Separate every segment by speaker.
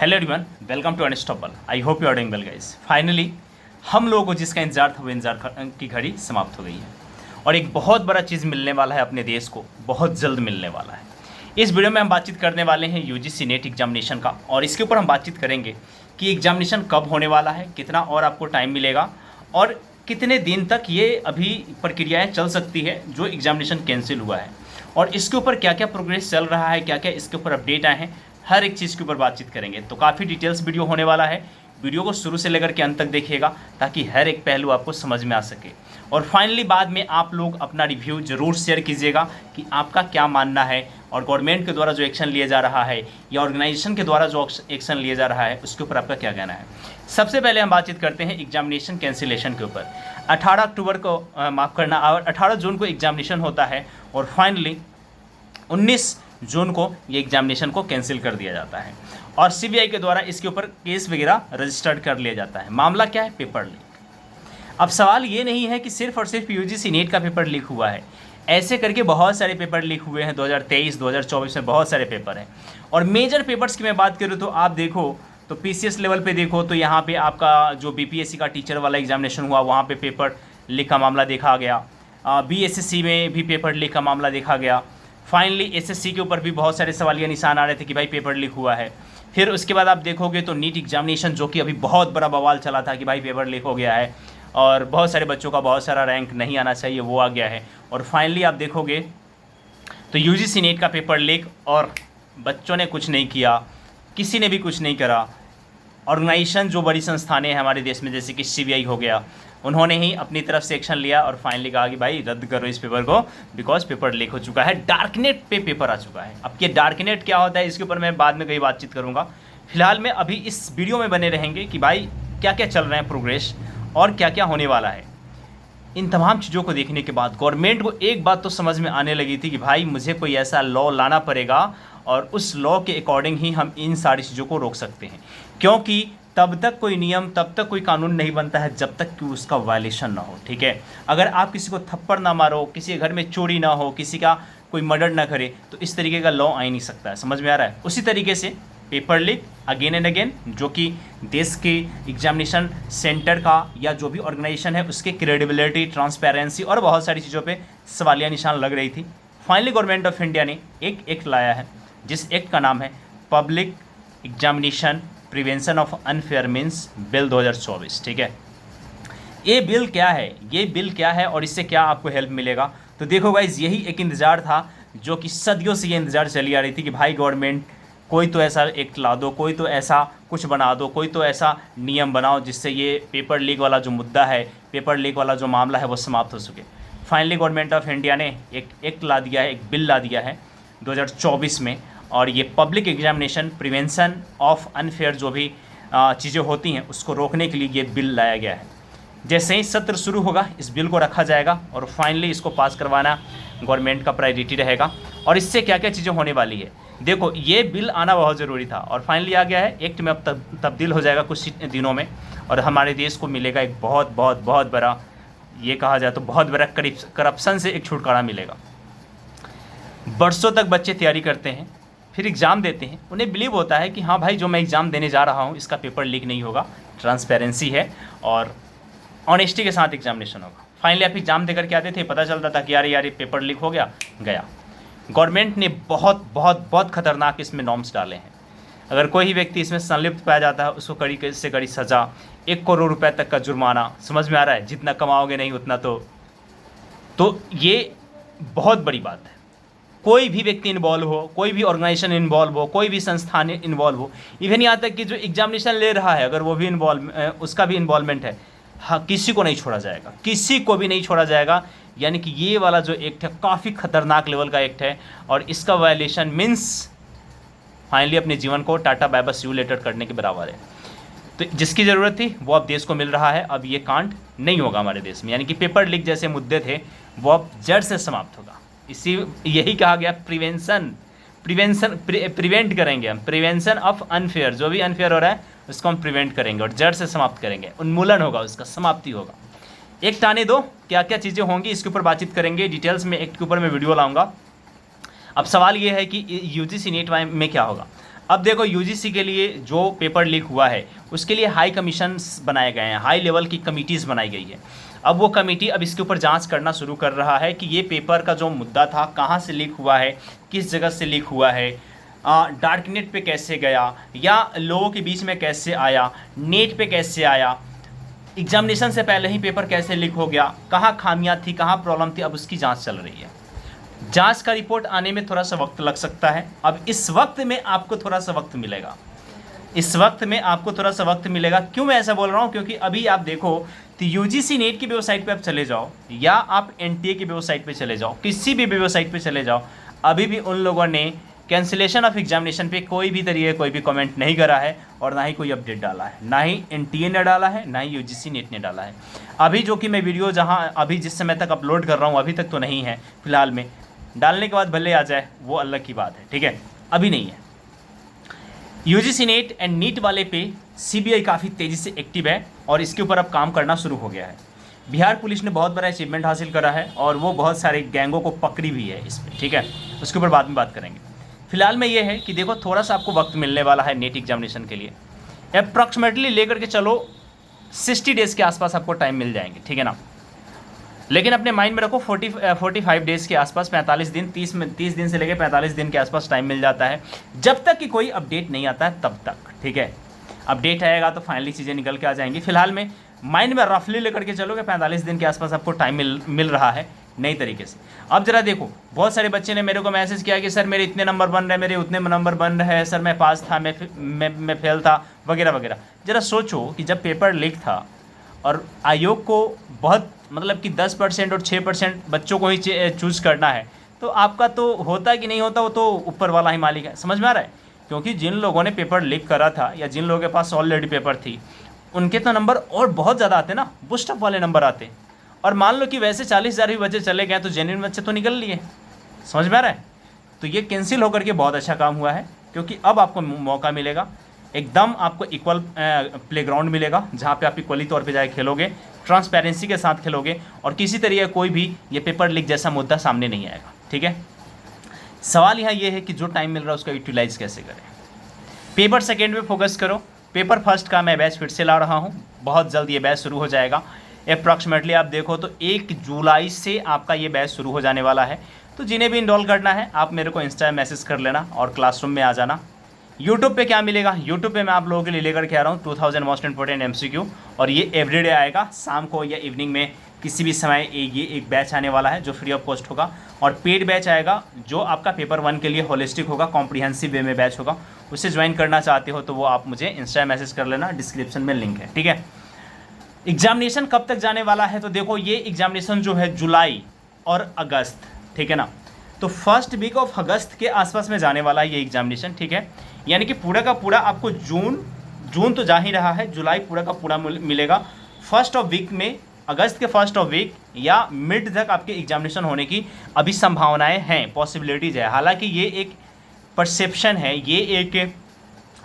Speaker 1: Hello everyone, welcome to unstoppable. I hope you are doing well guys. Finally हम लोगों को जिसका इंतजार था वो इंतजार की घड़ी समाप्त हो गई है और एक बहुत बड़ा चीज़ मिलने वाला है अपने देश को, बहुत जल्द मिलने वाला है। इस वीडियो में हम बातचीत करने वाले हैं यूजीसी नेट एग्जामिनेशन का, और इसके ऊपर हम बातचीत करेंगे कि एग्जामिनेशन कब होने वाला है, कितना और आपको टाइम मिलेगा और कितने दिन तक ये अभी प्रक्रियाएं चल सकती है जो एग्जामिनेशन कैंसिल हुआ है, और इसके ऊपर क्या क्या प्रोग्रेस चल रहा है, क्या क्या इसके ऊपर अपडेट आए हैं, हर एक चीज़ के ऊपर बातचीत करेंगे। तो काफ़ी डिटेल्स वीडियो होने वाला है। वीडियो को शुरू से लेकर के अंत तक देखिएगा ताकि हर एक पहलू आपको समझ में आ सके। और फाइनली बाद में आप लोग अपना रिव्यू ज़रूर शेयर कीजिएगा कि आपका क्या मानना है और गवर्नमेंट के द्वारा जो एक्शन लिया जा रहा है या ऑर्गेनाइजेशन के द्वारा जो एक्शन लिया जा रहा है उसके ऊपर आपका क्या कहना है। सबसे पहले हम बातचीत करते हैं एग्जामिनेशन कैंसिलेशन के ऊपर। 18 अक्टूबर को माफ़ करना, और 18 जून को एग्जामिनेशन होता है और फाइनली 19 जून को ये एग्जामिनेशन को कैंसिल कर दिया जाता है और सीबीआई के द्वारा इसके ऊपर केस वगैरह रजिस्टर्ड कर लिया जाता है। मामला क्या है? Paper leak. अब सवाल ये नहीं है कि सिर्फ और सिर्फ यूजीसी नेट का पेपर लीक हुआ है, ऐसे करके बहुत सारे पेपर लीक हुए हैं। 2023 2024 में बहुत सारे पेपर हैं। और मेजर पेपर्स की मैं बात करूँ तो आप देखो तो पीसीएस लेवल पे देखो तो यहाँ पे आपका जो बीपीएससी का टीचर वाला एग्जामिनेशन हुआ वहाँ पे पेपर लीक का मामला देखा गया। बीएसएससी में भी पेपर लीक का मामला देखा गया। फाइनली एसएससी के ऊपर भी बहुत सारे सवालिया निशान आ रहे थे कि भाई पेपर लीक हुआ है। फिर उसके बाद आप देखोगे तो नीट एग्जामिनेशन, जो कि अभी बहुत बड़ा बवाल चला था कि भाई पेपर लीक हो गया है और बहुत सारे बच्चों का बहुत सारा रैंक नहीं आना चाहिए, वो आ गया है। और फाइनली आप देखोगे तो यूजीसी नेट का पेपर लीक और बच्चों ने कुछ नहीं किया, किसी ने भी कुछ नहीं करा। ऑर्गेनाइजेशन जो बड़ी संस्थानें हैं हमारे देश में, जैसे कि सीबीआई हो गया, उन्होंने ही अपनी तरफ से एक्शन लिया और फाइनली कहा कि भाई रद्द करो इस पेपर को, बिकॉज पेपर लीक हो चुका है, डार्कनेट पे पेपर आ चुका है। अब ये डार्कनेट क्या होता है इसके ऊपर मैं बाद में कहीं बातचीत करूंगा। फिलहाल में अभी इस वीडियो में बने रहेंगे कि भाई क्या क्या चल रहे हैं प्रोग्रेस और क्या क्या होने वाला है। इन तमाम चीज़ों को देखने के बाद गवर्नमेंट को एक बात तो समझ में आने लगी थी कि भाई मुझे कोई ऐसा लॉ लाना पड़ेगा और उस लॉ के अकॉर्डिंग ही हम इन सारी चीज़ों को रोक सकते हैं, क्योंकि तब तक कोई नियम, तब तक कोई कानून नहीं बनता है जब तक कि उसका वायलेशन ना हो। ठीक है, अगर आप किसी को थप्पड़ ना मारो, किसी के घर में चोरी ना हो, किसी का कोई मर्डर ना करे, तो इस तरीके का लॉ आ ही नहीं सकता है। समझ में आ रहा है? उसी तरीके से paper leak again and again, जो कि देश के एग्जामिनेशन सेंटर का या जो भी ऑर्गेनाइजेशन है उसके क्रेडिबिलिटी, ट्रांसपेरेंसी और बहुत सारी चीज़ों पे सवालिया निशान लग रही थी। फाइनली गवर्नमेंट ऑफ इंडिया ने एक एक्ट लाया है जिस एक्ट का नाम है public examination prevention of unfair means bill 2024। ठीक है, ये बिल क्या है, ये बिल क्या है और इससे क्या आपको हेल्प मिलेगा? तो देखो गाइज, यही एक इंतज़ार था जो कि सदियों से ये इंतज़ार चली आ रही थी कि भाई गवर्नमेंट कोई तो ऐसा एक्ट ला दो, कोई तो ऐसा कुछ बना दो, कोई तो ऐसा नियम बनाओ जिससे ये पेपर लीक वाला जो मुद्दा है, पेपर लीक वाला जो मामला है वो समाप्त हो सके। फाइनली गवर्नमेंट ऑफ इंडिया ने एक एक्ट ला दिया है, एक बिल ला दिया है 2024 में, और ये public examination prevention of unfair जो भी चीज़ें होती हैं उसको रोकने के लिए ये बिल लाया गया है। जैसे ही सत्र शुरू होगा इस बिल को रखा जाएगा और फाइनली इसको पास करवाना गवर्नमेंट का प्रायोरिटी रहेगा। और इससे क्या क्या चीज़ें होने वाली है, देखो ये बिल आना बहुत ज़रूरी था और फाइनली आ गया है। एक्ट में अब तब्दील हो जाएगा कुछ दिनों में और हमारे देश को मिलेगा एक बहुत बहुत बहुत बड़ा, ये कहा जाए तो बहुत बड़ा करप्शन से एक छुटकारा मिलेगा। बरसों तक बच्चे तैयारी करते हैं, फिर एग्ज़ाम देते हैं, उन्हें बिलीव होता है कि हाँ भाई जो मैं एग्ज़ाम देने जा रहा हूँ इसका पेपर लीक नहीं होगा, ट्रांसपेरेंसी है और ऑनेस्टी के साथ एग्जामिनेशन होगा। फाइनली आप एग्ज़ाम देकर के आते थे, पता चलता था कि यार ये पेपर लीक हो गया। गवर्नमेंट ने बहुत बहुत बहुत खतरनाक इसमें नॉर्म्स डाले हैं। अगर कोई ही व्यक्ति इसमें संलिप्त पाया जाता है उसको कड़ी से कड़ी सज़ा, 1 करोड़ रुपए तक का जुर्माना। समझ में आ रहा है? जितना कमाओगे नहीं उतना तो ये बहुत बड़ी बात है। कोई भी व्यक्ति इन्वॉल्व हो, कोई भी ऑर्गेनाइजेशन इन्वॉल्व हो, कोई भी संस्थान इन्वॉल्व हो, इवन यहाँ तक कि जो एग्जामिनेशन ले रहा है अगर वो भी उसका भी इन्वॉल्वमेंट है, हाँ, किसी को नहीं छोड़ा जाएगा, किसी को भी नहीं छोड़ा जाएगा। यानी कि ये वाला जो एक्ट है काफ़ी खतरनाक लेवल का एक्ट है और इसका वायलेशन मीन्स फाइनली अपने जीवन को tata bye bye see you later करने के बराबर है। तो जिसकी ज़रूरत थी वो अब देश को मिल रहा है। अब ये कांड नहीं होगा हमारे देश में, यानी कि पेपर लीक जैसे मुद्दे थे वो अब जड़ से समाप्त होगा। यही कहा गया प्रिवेंट करेंगे हम, प्रिवेंशन ऑफ अनफेयर, जो भी अनफेयर हो रहा है उसको हम प्रिवेंट करेंगे और जड़ से समाप्त करेंगे, उन्मूलन होगा, उसका समाप्ति होगा। एक्ट आने दो, क्या क्या चीज़ें होंगी इसके ऊपर बातचीत करेंगे डिटेल्स में। एक्ट के ऊपर मैं वीडियो लाऊंगा। अब सवाल ये है कि यूजीसी नेट में क्या होगा। अब देखो यूजीसी के लिए जो पेपर लीक हुआ है उसके लिए हाई कमीशंस बनाए गए हैं, हाई लेवल की कमिटीज़ बनाई गई है। अब वो कमेटी अब इसके ऊपर जांच करना शुरू कर रहा है कि ये पेपर का जो मुद्दा था कहाँ से लीक हुआ है, किस जगह से लीक हुआ है, डार्क नेट पे कैसे गया या लोगों के बीच में कैसे आया, नेट पे कैसे आया, एग्जामिनेशन से पहले ही पेपर कैसे लीक हो गया, कहाँ खामियां थी, कहाँ प्रॉब्लम थी। अब उसकी जांच चल रही है। जांच का रिपोर्ट आने में थोड़ा सा वक्त लग सकता है। अब इस वक्त में आपको थोड़ा सा वक्त मिलेगा, इस वक्त में आपको थोड़ा सा वक्त मिलेगा। क्यों मैं ऐसा बोल रहा हूँ? क्योंकि अभी आप देखो तो यूजीसी नेट की वेबसाइट पे आप चले जाओ या आप एनटीए की वेबसाइट पे चले जाओ, किसी भी वेबसाइट पे चले जाओ, अभी भी उन लोगों ने कैंसिलेशन ऑफ एग्जामिनेशन पे कोई भी तरीके कोई भी कमेंट नहीं करा है और ना ही कोई अपडेट डाला है, ना ही एनटीए ने डाला है, ना ही यूजीसी नेट ने डाला है। अभी जो कि मैं वीडियो जहाँ अभी जिस समय तक अपलोड कर रहा हूँ अभी तक तो नहीं है फिलहाल में, डालने के बाद भले आ जाए वो अलग की बात है, ठीक है, अभी नहीं है। यूजीसी नेट एंड नीट वाले पे सीबीआई काफ़ी तेज़ी से एक्टिव है और इसके ऊपर अब काम करना शुरू हो गया है। बिहार पुलिस ने बहुत बड़ा अचीवमेंट हासिल करा है और वो बहुत सारे गैंगों को पकड़ी भी है इस पर, ठीक है, उसके ऊपर बाद में बात करेंगे। फिलहाल में ये है कि देखो थोड़ा सा आपको वक्त मिलने वाला है नेट एग्जामिनेशन के लिए, अप्रॉक्सीमेटली लेकर के चलो 60 डेज़ के आसपास आपको टाइम मिल जाएंगे, ठीक है ना। लेकिन अपने माइंड में रखो 45 डेज़ के आसपास, 45 दिन 30 दिन से लेकर 45 दिन के आसपास टाइम मिल जाता है, जब तक कि कोई अपडेट नहीं आता है तब तक, ठीक है। अपडेट आएगा तो फाइनली चीज़ें निकल के आ जाएंगी। फिलहाल में माइंड में रफली लेकर के चलो कि 45 दिन के आसपास आपको टाइम मिल रहा है नई तरीके से। अब जरा देखो, बहुत सारे बच्चे ने मेरे को मैसेज किया कि सर मेरे इतने नंबर बन रहे हैं, मेरे उतने नंबर बन रहे हैं, सर मैं पास था, मैं फेल था, वगैरह वगैरह। ज़रा सोचो कि जब पेपर लीक था और आयोग को बहुत मतलब कि 10% और 6% बच्चों को ही चूज़ करना है, तो आपका तो होता कि नहीं होता वो तो ऊपर वाला ही मालिक है। समझ में आ रहा है? क्योंकि जिन लोगों ने पेपर लीक करा था या जिन लोगों के पास ऑलरेडी पेपर थी उनके तो नंबर और बहुत ज़्यादा आते ना, बूस्ट अप वाले नंबर आते। और मान लो कि वैसे 40,000 भी बच्चे चले गए तो जेन्युइन बच्चे तो निकल लिए। समझ में आ रहा है? तो ये कैंसिल होकर के बहुत अच्छा काम हुआ है, क्योंकि अब आपको मौका मिलेगा, एकदम आपको इक्वल प्लेग्राउंड मिलेगा जहाँ पे आप इक्वली तौर पे जाके खेलोगे, ट्रांसपेरेंसी के साथ खेलोगे और किसी तरीके कोई भी ये पेपर लीक जैसा मुद्दा सामने नहीं आएगा, ठीक है। सवाल यहाँ ये है कि जो टाइम मिल रहा है उसका यूटिलाइज़ कैसे करें। पेपर सेकेंड में फोकस करो। पेपर फर्स्ट का मैं बैच फिर से ला रहा हूँ, बहुत जल्द ये बैच शुरू हो जाएगा। अप्रॉक्सीमेटली आप देखो तो 1 जुलाई से आपका ये बैच शुरू हो जाने वाला है। तो जिन्हें भी इनरोल करना है आप मेरे को इंस्टा मैसेज कर लेना और क्लासरूम में आ जाना। यूट्यूब पे क्या मिलेगा? यूट्यूब पे मैं आप लोगों के लिए लेकर के आ रहा हूँ 2000 मोस्ट इंपॉर्टेंट MCQ, और ये एवरीडे आएगा, शाम को या इवनिंग में किसी भी समय ये एक बैच आने वाला है जो फ्री ऑफ कॉस्ट होगा। और पेड बैच आएगा जो आपका पेपर 1 के लिए होलिस्टिक होगा, कॉम्प्रिहेंसिव वे में बैच होगा। उसे ज्वाइन करना चाहते हो तो वो आप मुझे इंस्टा मैसेज कर लेना, डिस्क्रिप्शन में लिंक है, ठीक है। एग्जामिनेशन कब तक जाने वाला है? तो देखो ये एग्जामिनेशन जो है जुलाई और अगस्त, ठीक है ना, तो फर्स्ट वीक ऑफ अगस्त के आसपास में जाने वाला है ये एग्जामिनेशन, ठीक है। यानी कि पूरा का पूरा आपको जून तो जा ही रहा है, जुलाई पूरा का पूरा मिलेगा। फर्स्ट ऑफ वीक में, अगस्त के फर्स्ट ऑफ वीक या मिड तक आपके एग्जामिनेशन होने की अभी संभावनाएं हैं, पॉसिबिलिटीज़ है। हालांकि ये एक परसेप्शन है, ये एक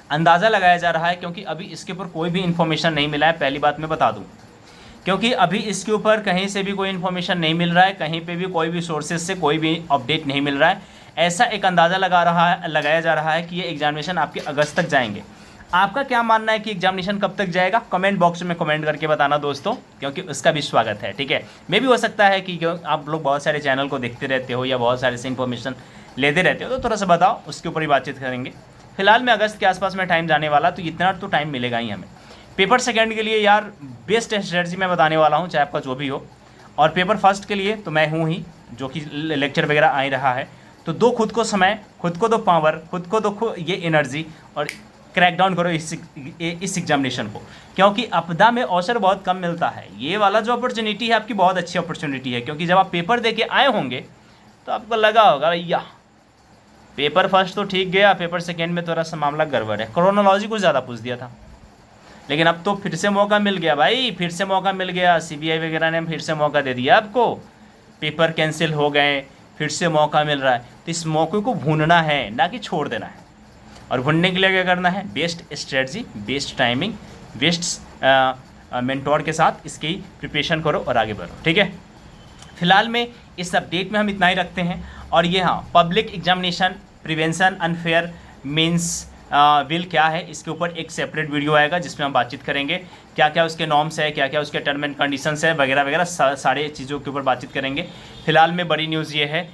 Speaker 1: अंदाज़ा लगाया जा रहा है, क्योंकि अभी इसके ऊपर कोई भी इन्फॉर्मेशन नहीं मिला है, पहली बात मैं बता दूं। क्योंकि अभी इसके ऊपर कहीं से भी कोई इन्फॉर्मेशन नहीं मिल रहा है, कहीं पे भी कोई भी सोर्सेज से कोई भी अपडेट नहीं मिल रहा है। ऐसा एक अंदाज़ा लगाया जा रहा है कि ये एग्जामिनेशन आपके अगस्त तक जाएंगे। आपका क्या मानना है कि एग्जामिनेशन कब तक जाएगा? कमेंट बॉक्स में कमेंट करके बताना दोस्तों, क्योंकि उसका भी स्वागत है, ठीक है। मे भी हो सकता है कि आप लोग बहुत सारे चैनल को देखते रहते हो या बहुत सारे से इन्फॉर्मेशन लेते रहते हो, तो थोड़ा सा बताओ, उसके ऊपर ही बातचीत करेंगे। फिलहाल में अगस्त के आसपास में टाइम जाने वाला, तो इतना तो टाइम मिलेगा ही हमें। पेपर सेकंड के लिए यार बेस्ट स्ट्रेटजी मैं बताने वाला हूँ, चाहे आपका जो भी हो। और पेपर फर्स्ट के लिए तो मैं हूँ ही, जो कि लेक्चर वगैरह आ ही रहा है। तो दो खुद को समय, खुद को दो पावर, खुद को दो ये एनर्जी और क्रैक डाउन करो इस एग्जामिनेशन को, क्योंकि आपदा में अवसर बहुत कम मिलता है। ये वाला जो अपॉर्चुनिटी है आपकी बहुत अच्छी अपॉर्चुनिटी है, क्योंकि जब आप पेपर दे के आए होंगे तो आपको लगा होगा भैया पेपर फर्स्ट तो ठीक गया, पेपर सेकेंड में थोड़ा सा मामला गड़बड़ है, क्रोनोलॉजी कुछ ज़्यादा पूछ दिया था। लेकिन अब तो फिर से मौका मिल गया भाई, फिर से मौका मिल गया, सीबीआई वगैरह ने फिर से मौका दे दिया आपको। पेपर कैंसिल हो गए, फिर से मौका मिल रहा है, तो इस मौके को भूनना है, ना कि छोड़ देना है। और भूनने के लिए क्या करना है? Best strategy, best timing, best mentor के साथ इसकी प्रिपरेशन करो और आगे बढ़ो, ठीक है। फिलहाल में इस अपडेट में हम इतना ही रखते हैं। और ये हाँ, public examination prevention unfair means bill क्या है, इसके ऊपर एक सेपरेट वीडियो आएगा जिसमें हम बातचीत करेंगे क्या क्या उसके नॉर्म्स है, क्या क्या उसके टर्म एंड कंडीशंस है वगैरह वगैरह, सारे चीज़ों के ऊपर बातचीत करेंगे। फिलहाल में बड़ी न्यूज़ ये है,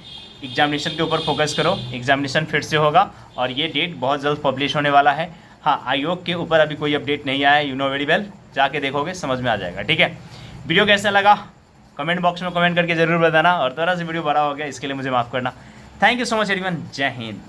Speaker 1: एग्जामिनेशन के ऊपर फोकस करो, एग्जामिनेशन फिर से होगा और ये डेट बहुत जल्द पब्लिश होने वाला है। हाँ, आयोग के ऊपर अभी कोई अपडेट नहीं आया है, यू नो वेरी वेल, जाके देखोगे समझ में आ जाएगा। ठीक है, वीडियो कैसा लगा कमेंट बॉक्स में कमेंट करके ज़रूर बताना, और थोड़ा सा वीडियो बड़ा हो गया इसके लिए मुझे माफ़ करना। Thank you so much everyone, जय हिंद।